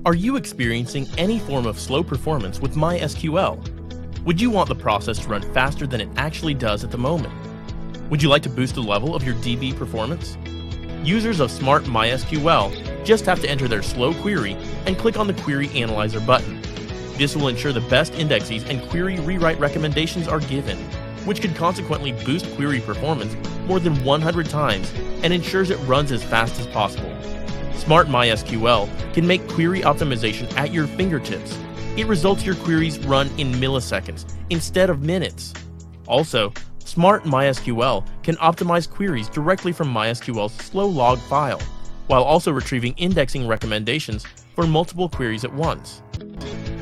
Are you experiencing any form of slow performance with MySQL? Would you want the process to run faster than it actually does at the moment? Would you like to boost the level of your DB performance? Users of SmartMySQL just have to enter their slow query and click on the Query Analyzer button. This will ensure the best indexes and query rewrite recommendations are given, which could consequently boost query performance more than 100 times and ensures it runs as fast as possible. SmartMySQL can make query optimization at your fingertips. It results your queries run in milliseconds instead of minutes. Also, SmartMySQL can optimize queries directly from MySQL's slow log file, while also retrieving indexing recommendations for multiple queries at once.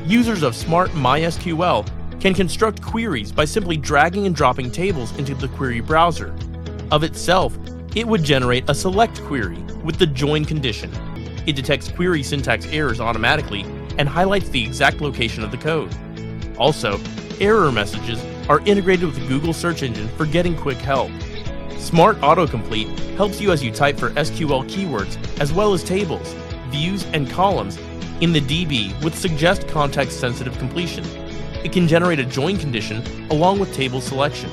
Users of SmartMySQL can construct queries by simply dragging and dropping tables into the query browser. Of itself, it would generate a select query with the join condition. It detects query syntax errors automatically and highlights the exact location of the code. Also, error messages are integrated with the Google search engine for getting quick help. Smart Autocomplete helps you as you type for SQL keywords as well as tables, views, and columns in the DB with suggest context-sensitive completion. It can generate a join condition along with table selection.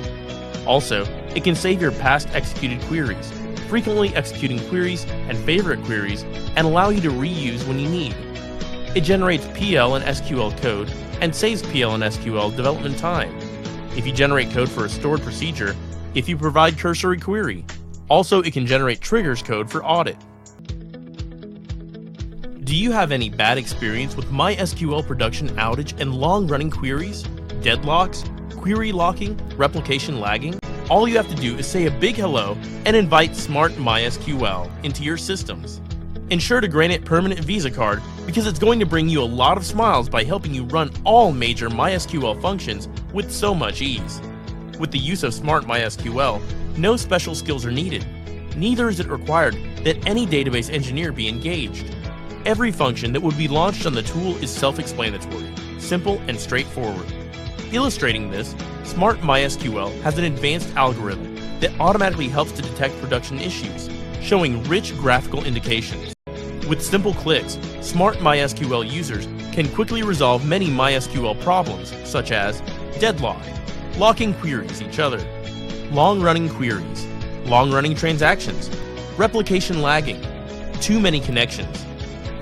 Also, it can save your past executed queries, frequently executing queries and favorite queries, and allow you to reuse when you need. It generates PL and SQL code and saves PL and SQL development time if you generate code for a stored procedure, if you provide cursory query. Also, it can generate triggers code for audit. Do you have any bad experience with MySQL production outage and long-running queries, deadlocks, query locking, replication lagging? All you have to do is say a big hello and invite SmartMySQL into your systems. Ensure to grant it permanent Visa card because it's going to bring you a lot of smiles by helping you run all major MySQL functions with so much ease. With the use of SmartMySQL, no special skills are needed. Neither is it required that any database engineer be engaged. Every function that would be launched on the tool is self-explanatory, simple, and straightforward. Illustrating this, SmartMySQL has an advanced algorithm that automatically helps to detect production issues, showing rich graphical indications. With simple clicks, SmartMySQL users can quickly resolve many MySQL problems such as deadlock, locking queries each other, long-running queries, long-running transactions, replication lagging, too many connections,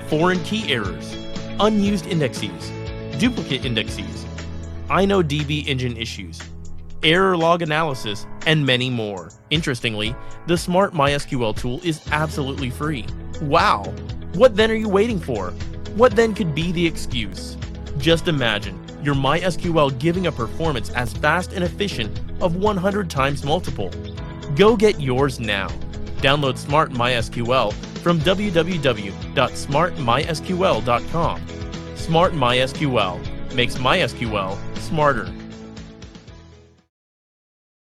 foreign key errors, unused indexes, duplicate indexes, InnoDB engine issues, error log analysis, and many more. Interestingly, the SmartMySQL tool is absolutely free. Wow! What then are you waiting for? What then could be the excuse? Just imagine your MySQL giving a performance as fast and efficient of 100 times multiple. Go get yours now. Download SmartMySQL from www.smartmysql.com. SmartMySQL makes MySQL smarter.